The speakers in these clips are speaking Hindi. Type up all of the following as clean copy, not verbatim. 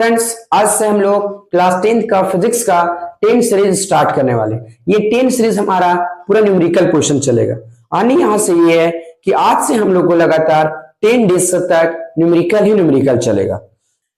फ्रेंड्स, आज से हम लोग क्लास 10th का फिजिक्स का 10 सीरीज स्टार्ट करने वाले। ये 10 सीरीज हमारा पूरा न्यूमेरिकल क्वेश्चन चलेगा। आने यहाँ से ये है कि आज से हम लोग को लगातार 10 डेज तक न्यूमेरिकल ही न्यूमेरिकल चलेगा।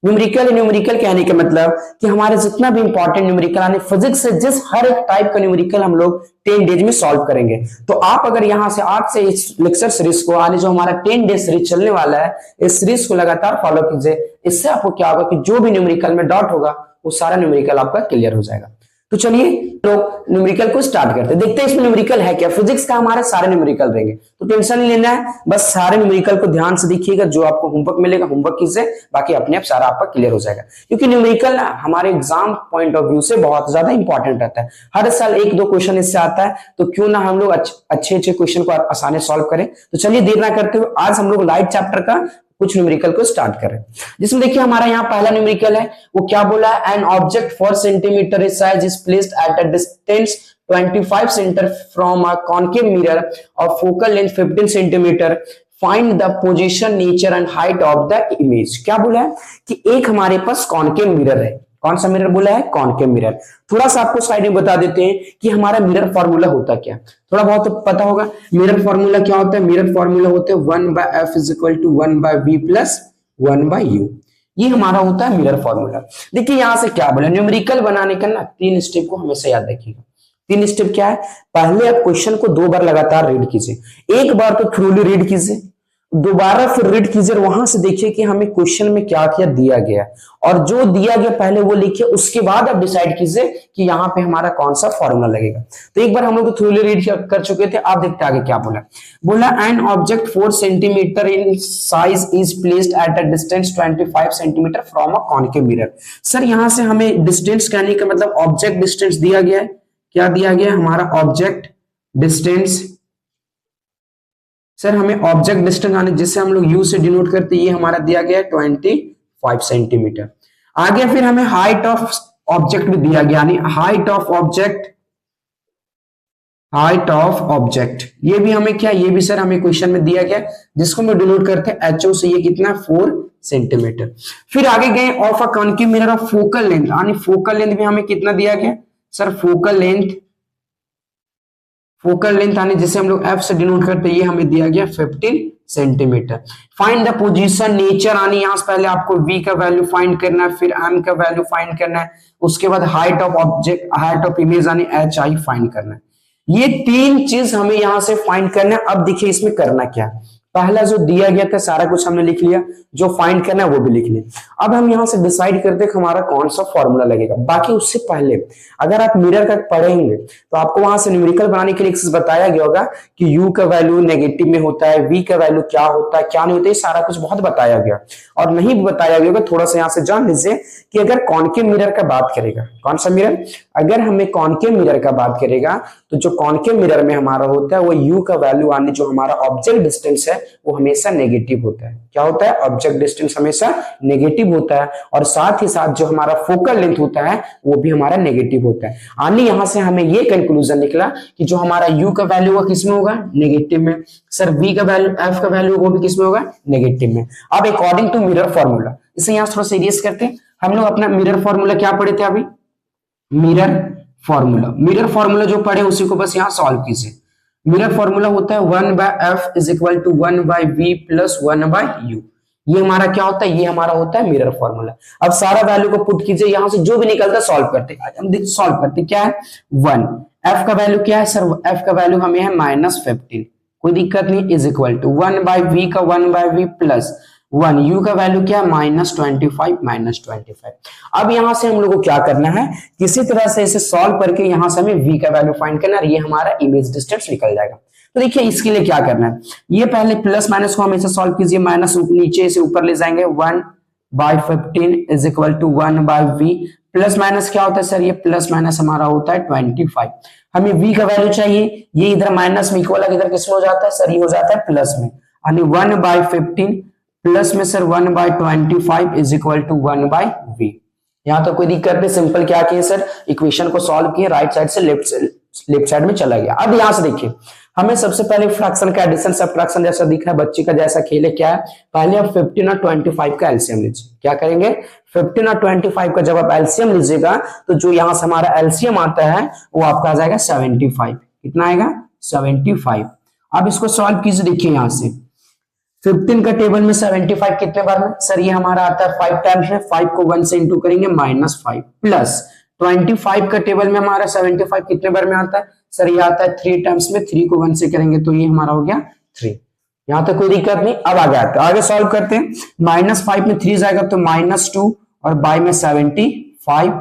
न्यूमेरिकल कहने का मतलब कि हमारे जितना भी इंपॉर्टेंट न्यूमेरिकल आने फिजिक्स से जिस हर एक टाइप का न्यूमेरिकल हम लोग 10 डेज में सॉल्व करेंगे। तो आप अगर यहाँ से आज से इस लेक्चर सीरीज को आने जो हमारा 10 डेज सीरीज चलने वाला है, इस सीरीज को लगातार फॉलो कीजिए। इससे आपको क्या होगा कि जो भी न्यूमेरिकल में डाउट होगा वो सारा न्यूमेरिकल आपका क्लियर हो जाएगा। तो चलिए लोग न्यूमेरिकल को स्टार्ट करते हैं, देखते हैं इसमें न्यूमेरिकल है क्या। फिजिक्स का हमारे सारे न्यूमेरिकल रहेंगे, तो टेंशन नहीं लेना है, बस सारे न्यूमेरिकल को ध्यान से देखिएगा। जो आपको होमवर्क मिलेगा होमवर्क कीजिए, बाकी अपने आप सारा आपका क्लियर हो जाएगा। क्योंकि न्यूमेरिकल हमारे एग्जाम पॉइंट ऑफ व्यू से बहुत ज्यादा इंपॉर्टेंट रहता है। हर साल एक दो क्वेश्चन इससे आता है, तो क्यों ना हम लोग अच्छे क्वेश्चन को आसानी सॉल्व करें। तो चलिए देर ना करते हुए आज हम लोग लाइट चैप्टर का कुछ न्यूमेरिकल को स्टार्ट करें, जिसमें देखिए हमारा यहाँ पहला न्यूमेरिकल है। वो क्या बोला है, an object 4 centimetre size is placed at a distance 25 centimetre from a concave mirror और focal length 15 centimetre. Find the position, nature and height of the image. क्या बोला है कि एक हमारे पास कॉन्केव मिरर है। कौन सा मिरर बोला है? Concave mirror. थोड़ा सा आपको स्लाइड में बता देते हैं कि हमारा मिरर फॉर्मूला होता क्या, थोड़ा बहुत तो पता होगा। मिरर फॉर्मूला क्या होता है? मिरर फॉर्मूला होते हैं 1/f = 1/v + 1/u। ये हमारा होता है मिरर फॉर्मूला। देखिए यहां से क्या बोला, न्यूमेरिकल बनाने का ना 3 स्टेप को हमेशा याद रखिएगा। 3 स्टेप क्या है? पहले आप क्वेश्चन को 2 बार लगातार रीड कीजिए, एक बार तो थ्रूली रीड कीजिए, दोबारा फिर रीड कीजिए, वहां से देखिए कि हमें क्वेश्चन में क्या क्या दिया गया, और जो दिया गया पहले वो लिखिए, उसके बाद आप डिसाइड कीजिए कि यहाँ पे हमारा कौन सा फॉर्मूला लगेगा। तो एक बार हम लोग थ्रूली रीड कर चुके थे, आप देखते आगे क्या बोला N object 4 centimetre in size is placed at a distance 25 centimetre from a concave mirror. Sir यहाँ से हमें डिस्टेंस कहने का मतलब ऑब्जेक्ट डिस्टेंस दिया गया है। क्या दिया गया? हमारा ऑब्जेक्ट डिस्टेंस। सर हमें ऑब्जेक्ट डिस्टेंस आने जिससे हम लोग यू से डिनोट करते हैं, ये हमारा दिया गया है 25 सेंटीमीटर। आगे फिर हमें हाइट ऑफ ऑब्जेक्ट भी दिया गया, यानी हाइट ऑफ ऑब्जेक्ट ये भी हमें क्या, ये भी सर हमें क्वेश्चन में दिया गया, जिसको हम डिनोट करते हैं एचओ से। ये कितना? 4 सेंटीमीटर। फिर आगे गए of a concave mirror of focal length, यानी फोकल लेंथ भी हमें कितना दिया गया सर? फोकल लेंथ आने जिसे हम लोग एफ से डिनोट करते हैं, ये हमें दिया गया 15 centimetre. Find the position, nature आने यहां से पहले आपको v का वैल्यू फाइंड करना है, फिर m का वैल्यू फाइंड करना है, उसके बाद height of object, height of image यानी hi फाइंड करना है। ये 3 चीज हमें यहां से फाइंड करना है। अब देखिए इसमें करना क्या है, पहला जो दिया गया था सारा कुछ हमने लिख लिया, जो फाइंड करना है वो भी लिख लिया। अब हम यहां से डिसाइड करते हैं कि हमारा कौन सा फॉर्मूला लगेगा। बाकी उससे पहले अगर आप मिरर का पढ़ेंगे तो आपको वहां से न्यूमेरिकल बनाने के लिए बताया गया होगा कि u का वैल्यू नेगेटिव में होता है, v का वैल्यू क्या होता है क्या नहीं होता है, सारा कुछ बहुत बताया गया। और नहीं भी बताया गया होगा, थोड़ा सा यहाँ से जान लीजिए कि अगर कॉन्केव मिरर का बात करेगा, कौन सा मिरर, अगर हमें कॉन्केव मिरर का बात करेगा तो जो कॉन्केव मिरर में हमारा होता है वो u का वैल्यू आने जो हमारा ऑब्जेक्ट डिस्टेंस है वो हमेशा नेगेटिव होता है। क्या होता है? ऑब्जेक्ट डिस्टेंस हमेशा नेगेटिव होता है, और साथ ही साथ जो हमारा फोकल लेंथ होता है वो भी हमारा नेगेटिव होता है। आने यहां से हमें ये कंक्लूजन निकला कि जो हमारा u का वैल्यू होगा किसमें होगा? नेगेटिव में। सर v का वैल्यू, f का वैल्यू वो भी किसमें होगा? नेगेटिव में। अब अकॉर्डिंग टू मिरर फॉर्मूला, इसे यहां थोड़ा सीरियस करते हैं। हम लोग अपना मिरर फॉर्मूला क्या पढ़े थे अभी? मिरर फॉर्मूला जो पढ़े उसी को बस यहाँ सॉल्व कीजिए। मिरर फॉर्मूला होता है 1/f = 1/v + 1/u। ये हमारा क्या होता है? ये हमारा होता है मिरर फॉर्मूला। अब सारा वैल्यू को पुट कीजिए, यहां से जो भी निकलता है सॉल्व करते हैं। हम सॉल्व करते क्या है? 1। f का वैल्यू क्या है सर? f का वैल्यू हमें है -15, कोई दिक्कत नहीं, = 1/v का 1/v + 1, u का वैल्यू क्या है? -25। अब यहां से हम लोग को क्या करना है, किसी तरह से इसे सॉल्व करके यहां से हमें v का वैल्यू फाइंड करना है, ये हमारा इमेज डिस्टेंस निकल जाएगा। तो देखिए इसके लिए क्या करना है, ये पहले प्लस माइनस को हमेशा सॉल्व कीजिए, माइनस नीचे से ऊपर ले जाएंगे, 1/15 = 1/v। प्लस माइनस क्या होता है सर? ये प्लस माइनस हमारा होता है 25। हमें v का वैल्यू चाहिए, ये इधर माइनस में इक्वल है, इधर किसमें हो जाता है सर? ये हो जाता है प्लस में, यानी 1/15 प्लस में सर 1/25 = 1/v। यहां तो कोई दिक्कत नहीं, सिंपल क्या किए सर, इक्वेशन को सॉल्व किए, राइट साइड से लेफ्ट लेफ्ट साइड में चला गया। अब यहां से देखिए हमें सबसे पहले फ्रैक्शन का एडिशन सब्ट्रैक्शन जैसा दिख रहा है, बच्चे का जैसा खेल है। क्या है, पहले आप 15 और 25 का एलसीएम लीजिए। क्या करेंगे, 15 और 25 का जब आप एलसीएम लीजिएगा तो जो यहां से हमारा एलसीएम आता है वो आपका आ जाएगा 75। कितना आएगा, 75। अब इसको सॉल्व कीजिए। देखिए यहां से 15 का टेबल में 75 कितने बार में, सर ये हमारा आता है 5 टाइम्स में, 5 को 1 से इंटू करेंगे -5 प्लस 25 का टेबल में हमारा 75 कितने बार में आता है, सर ये आता है 3 टाइम्स में, 3 को 1 से करेंगे तो ये हमारा हो गया 3। यहां तक कोई दिक्कत नहीं। अब आगे आते हैं, आगे सॉल्व करते हैं। -5 में 3 जाएगा तो -2 और बाय में 75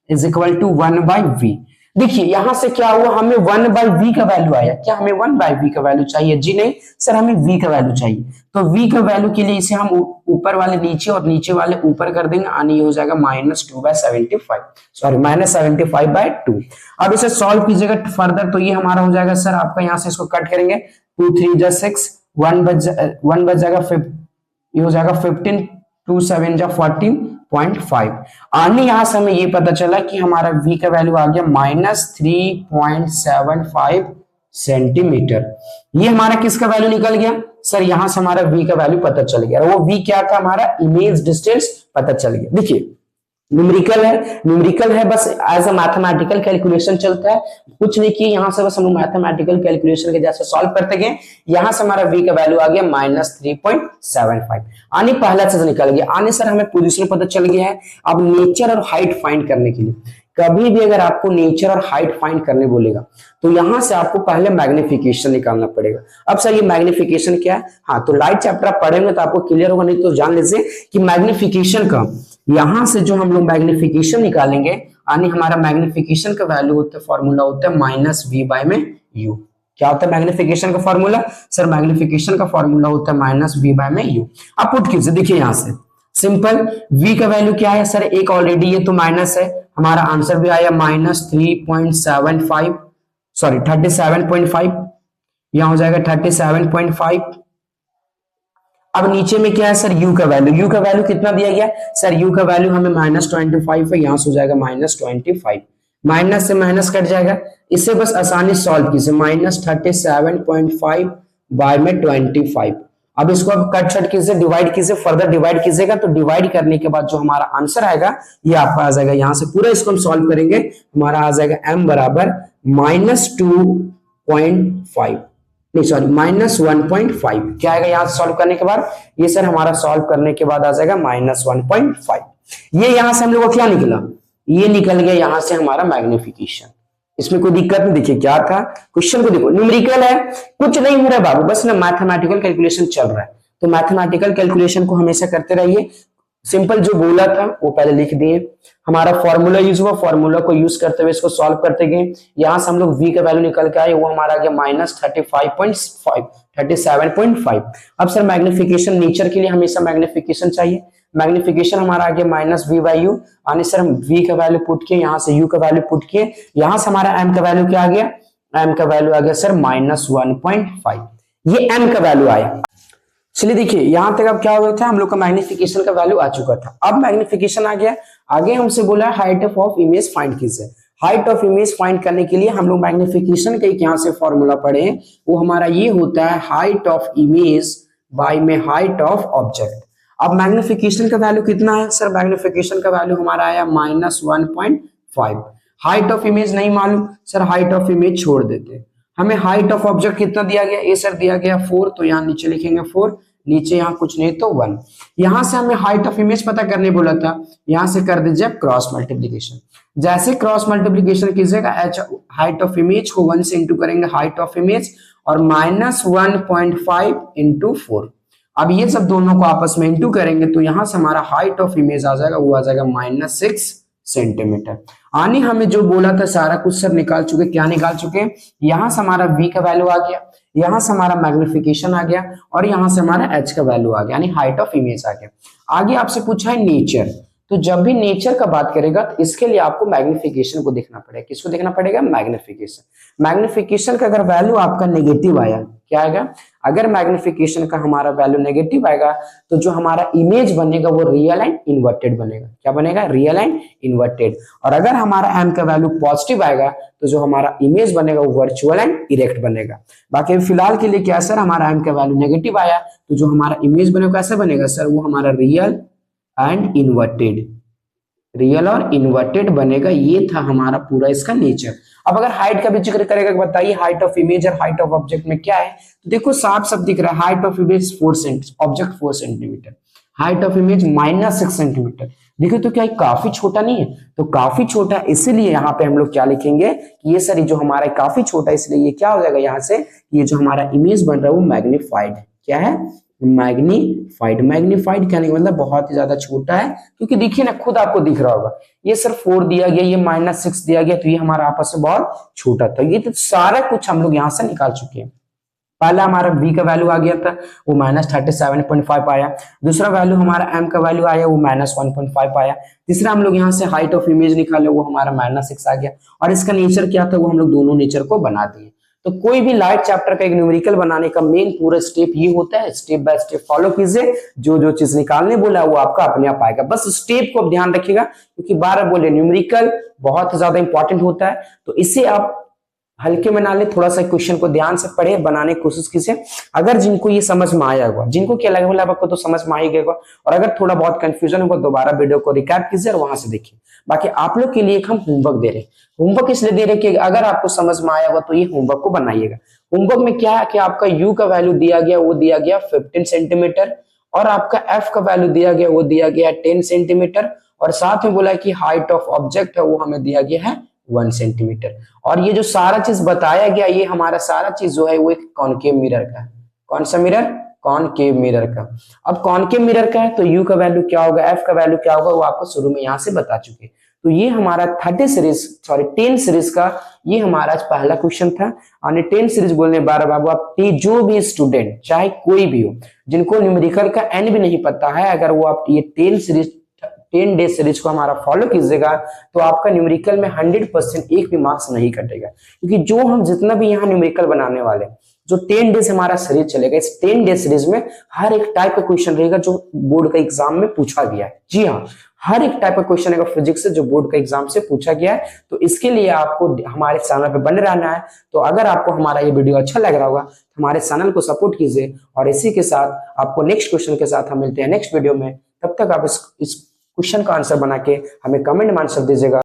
इज इक्वल टू 1/v। देखिए यहां से क्या हुआ, हमें 1/v का वैल्यू आया। क्या हमें 1/v का वैल्यू चाहिए, जी नहीं सर हमें v का वैल्यू चाहिए। तो v का वैल्यू के लिए इसे हम ऊपर वाले नीचे और नीचे वाले ऊपर कर देंगे, यानी ये हो जाएगा -2/75, सॉरी -75/2। अब इसे सॉल्व कीजिएगा फर्दर तो ये हमारा हो जाएगा सर आपका, यहां से इसको कट करेंगे 2 3 जा 6, 1 बच जाएगा, ये हो जाएगा 15, 2 7 जा 14.5। आने यहां से हमें ये पता चला कि हमारा v का वैल्यू आ गया -3.75 सेंटीमीटर। ये हमारा किसका वैल्यू निकल गया, सर यहां से हमारा v का वैल्यू पता चल गया। वो v क्या था, हमारा इमेज डिस्टेंस पता चल गया। देखिए न्यूमेरिकल है बस एज अ मैथमेटिकल कैलकुलेशन चलता है, कुछ नहीं किए। यहां से बस हम मैथमेटिकल कैलकुलेशन के जैसे सॉल्व करते गए। यहां से हमारा v का वैल्यू आ गया -3.75। आने पहला चीज निकल गया। आने सर हमें पोजीशन पता चल गया है। अब नेचर और हाइट फाइंड करने के लिए कभी भी अगर आपको नेचर और हाइट फाइंड करने बोलेगा तो यहां से आपको पहले मैग्निफिकेशन निकालना पड़ेगा। अब सर ये मैग्निफिकेशन क्या है, हाँ तो लाइट चैप्टर आप पढ़ेंगे तो आपको क्लियर होगा, नहीं तो जान लीजिए कि मैग्निफिकेशन का यहां से जो हम लोग मैग्निफिकेशन निकालेंगे, यानी हमारा मैग्निफिकेशन का वैल्यू होता है, फॉर्मूला होता है -v/u। क्या होता है मैग्निफिकेशन का फॉर्मूला, सर मैग्निफिकेशन का फॉर्मूला होता है -v/u। अब पुट कीजिए, देखिए यहां से सिंपल v का वैल्यू क्या है, सर एक ऑलरेडी ये तो माइनस है, हमारा आंसर भी आया -3.75, सॉरी 37.5, यहां हो जाएगा 37.5। अब नीचे में क्या है सर u का वैल्यू कितना दिया गया, सर u का वैल्यू हमें -25 है, यहां से हो जाएगा -25, माइनस से माइनस कट जाएगा। इसे बस आसानी सॉल्व कीजिए, -37.5 बाय में 25। अब इसको अब कट छट कीजिए, डिवाइड कीजिए, फर्दर डिवाइड कीजिएगा तो डिवाइड करने के बाद जो हमारा आंसर आएगा ये आपका आ जाएगा। यहां से पूरा इसको हम सॉल्व करेंगे, हमारा आ जाएगा m बराबर -2.5, नहीं सॉरी -1.5। क्या आएगा यहाँ सॉल्व करने के बाद, ये सर हमारा सॉल्व करने के बाद आ जाएगा -1.5। ये यहां से हम लोग को क्या निकला, ये निकल गया यहां से हमारा मैग्निफिकेशन। इसमें कोई दिक्कत नहीं। देखिए क्या था, क्वेश्चन को देखो, न्यूमेरिकल है, कुछ नहीं हो रहा है बाबू, बस ना मैथमेटिकल कैलकुलेशन चल रहा है। तो मैथमेटिकल कैलकुलेशन को हमेशा करते रहिए। सिंपल जो बोला था वो पहले लिख दिए, हमारा फॉर्मूला यूज हुआ, फॉर्मूला को यूज करते हुए इसको सॉल्व करते गए। यहां से हम लोग v का वैल्यू निकल के आए, वो हमारा गया -37.5। अब सर मैग्निफिकेशन, नेचर के लिए हमेशा मैग्निफिकेशन चाहिए, मैग्निफिकेशन हमारा आ गया -v/u। यानी सर हम v का वैल्यू पुट किए, यहाँ से u का वैल्यू पुट किए, यहां से हमारा m का वैल्यू क्या आ गया, m का वैल्यू आ गया सर -1.5। ये m का वैल्यू आया। चलिए देखिए यहां तक अब क्या हो गया था, हम लोग का मैग्निफिकेशन का वैल्यू आ चुका था। अब मैग्निफिकेशन आ गया, आगे हमसे बोला हाइट ऑफ इमेज फाइंड कीजिए। हाइट ऑफ इमेज फाइंड करने के लिए हम लोग मैग्निफिकेशन का एक यहाँ से फॉर्मूला पढ़े, वो हमारा ये होता है हाइट ऑफ इमेज बाय में हाइट ऑफ ऑब्जेक्ट। अब मैग्निफिकेशन का वैल्यू कितना है, सर मैग्निफिकेशन का वैल्यू हमारा आया -1.5। हाइट ऑफ इमेज नहीं मालूम, सर हाइट ऑफ इमेज छोड़ देते, हमें हाइट ऑफ ऑब्जेक्ट कितना दिया गया, ये सर दिया गया 4, तो यहाँ नीचे लिखेंगे 4, नीचे यहाँ कुछ नहीं तो 1। यहां से हमें हाइट ऑफ इमेज पता करने बोला था, यहां से कर दीजिए क्रॉस मल्टीप्लीकेशन। जैसे क्रॉस मल्टीप्लीकेशन कीजिएगा, हाइट ऑफ इमेज को 1 से इंटू करेंगे हाइट ऑफ इमेज, और -1.5 इंटू 4। अब ये सब दोनों को आपस में इंटू करेंगे तो यहां से हमारा हाइट ऑफ इमेज आ जाएगा, वो आ जाएगा -6 सेंटीमीटर। आने हमें जो बोला था सारा कुछ सर निकाल चुके, क्या निकाल चुके, यहां से हमारा v का वैल्यू आ गया, यहां से हमारा मैग्निफिकेशन आ गया, और यहां से हमारा h का वैल्यू आ गया, यानी हाइट ऑफ इमेज आ गया। आगे आपसे पूछा है नेचर, तो जब भी नेचर का बात करेगा तो इसके लिए आपको मैग्निफिकेशन को देखना पड़ेगा। किसको देखना पड़ेगा, मैग्निफिकेशन। मैग्निफिकेशन का अगर वैल्यू आपका नेगेटिव आया, क्या आएगा, अगर मैग्निफिकेशन का हमारा वैल्यू नेगेटिव आएगा तो जो हमारा इमेज बनेगा वो रियल एंड इन्वर्टेड बनेगा। क्या बनेगा? Real and inverted. और अगर हमारा एम का वैल्यू पॉजिटिव आएगा तो जो हमारा इमेज बनेगा वो वर्चुअल एंड इरेक्ट बनेगा। बाकी फिलहाल के लिए क्या सर, हमारा एम का वैल्यू नेगेटिव आया तो जो हमारा इमेज बनेगा कैसे बनेगा सर, वो हमारा रियल एंड इन्वर्टेड, रियल और इन्वर्टेड बनेगा। ये था हमारा पूरा इसका नेचर। अब अगर हाइट का भी जिक्र करेगा, बताइए हाइट ऑफ इमेज और हाइट ऑफ ऑब्जेक्ट में क्या है, तो देखो साफ सब दिख रहा है। Height of image 4 centimetre, object 4 centimetre, height of image -6 centimetre. देखो तो क्या ये काफी छोटा नहीं है? तो काफी छोटा, इसीलिए यहाँ पे हम लोग क्या लिखेंगे कि ये सर जो हमारा काफी छोटा, इसलिए ये क्या हो जाएगा यहाँ से, ये जो हमारा इमेज बन रहा है वो मैग्नीफाइड है। क्या है? मैग्नीफाइड। मैग्नीफाइड कहने का मतलब बहुत ही ज्यादा छोटा है, क्योंकि देखिए ना खुद आपको दिख रहा होगा, ये सर 4 दिया गया, ये -6 दिया गया, तो ये हमारा आपस में बहुत छोटा था। ये तो सारा कुछ हम लोग यहाँ से निकाल चुके हैं। पहला हमारा v का वैल्यू आ गया था, वो -37.5 आया। दूसरा वैल्यू हमारा m का वैल्यू आया, वो -1.5 आया। तीसरा हम लोग यहाँ से हाइट ऑफ इमेज निकाले, वो हमारा -6 आ गया। और इसका नेचर क्या था, वो हम लोग दोनों नेचर को बना दिए। तो कोई भी लाइट चैप्टर का एक न्यूमेरिकल बनाने का मेन पूरा स्टेप ये होता है, स्टेप बाय स्टेप फॉलो कीजिए। जो जो चीज निकालने बोला वो आपका अपने आप आएगा, बस स्टेप को आप ध्यान रखिएगा, क्योंकि बार बार बोले न्यूमेरिकल बहुत ज्यादा इंपॉर्टेंट होता है। तो इसे आप हल्के में ना ले, थोड़ा सा क्वेश्चन को ध्यान से पढ़े, बनाने की कोशिश कीजिए। अगर जिनको ये समझ में आया होगा, जिनको क्या लगा बोला आपको तो समझ में आ ही गया, और अगर थोड़ा बहुत कंफ्यूजन होगा दोबारा वीडियो को रिकैप कीजिए और वहां से देखिए। बाकी आप लोग के लिए एक हम होमवर्क दे रहे हैं। होमवर्क इसलिए दे रहे हैं कि अगर आपको समझ में आया होगा तो ये होमवर्क को बनाइएगा। होमवर्क में क्या है कि आपका यू का वैल्यू दिया गया, वो दिया गया 15 सेंटीमीटर, और आपका एफ का वैल्यू दिया गया, वो दिया गया 10 सेंटीमीटर, और साथ में बोला कि हाइट ऑफ ऑब्जेक्ट है वो हमें दिया गया है 1 सेंटीमीटर। और ये जो सारा चीज बताया गया, ये हमारा सारा चीज जो है वो एक कॉनकेव मिरर का है। कौन सा मिरर? कॉनकेव मिरर का। अब कॉनकेव मिरर का है तो यू का वैल्यू क्या होगा, एफ का वैल्यू क्या होगा, वो आपको शुरू में यहाँ से बता चुके। तो ये हमारा 10 सीरीज का ये हमारा आज पहला क्वेश्चन था। और 10 सीरीज बोलने बार बाबू आप जो भी स्टूडेंट चाहे कोई भी हो, जिनको न्यूमेरिकल का एन भी नहीं पता है, अगर वो आप ये 10 डे सीरीज को हमारा फॉलो कीजिएगा तो आपका न्यूमेरिकल में 100% एक भी मार्क्स नहीं कटेगा। क्योंकि जो हम जितना भी यहाँ न्यूमेरिकल बनाने वाले, जो 10 डेज हमारा सीरीज चलेगा, इस 10 डे सीरीज में हर एक टाइप का क्वेश्चन रहेगा जो बोर्ड का एग्जाम में पूछा गया है। जी हाँ, हर एक टाइप का क्वेश्चन रहेगा फिजिक्स से जो बोर्ड का एग्जाम से पूछा गया है। तो इसके लिए आपको हमारे चैनल पे बने रहना है। तो अगर आपको हमारा ये वीडियो अच्छा लग रहा होगा तो हमारे चैनल को सपोर्ट कीजिए, और इसी के साथ आपको नेक्स्ट क्वेश्चन के साथ हम मिलते हैं नेक्स्ट वीडियो में। तब तक आप इस क्वेश्चन का आंसर बना के हमें कमेंट में आंसर दीजिएगा।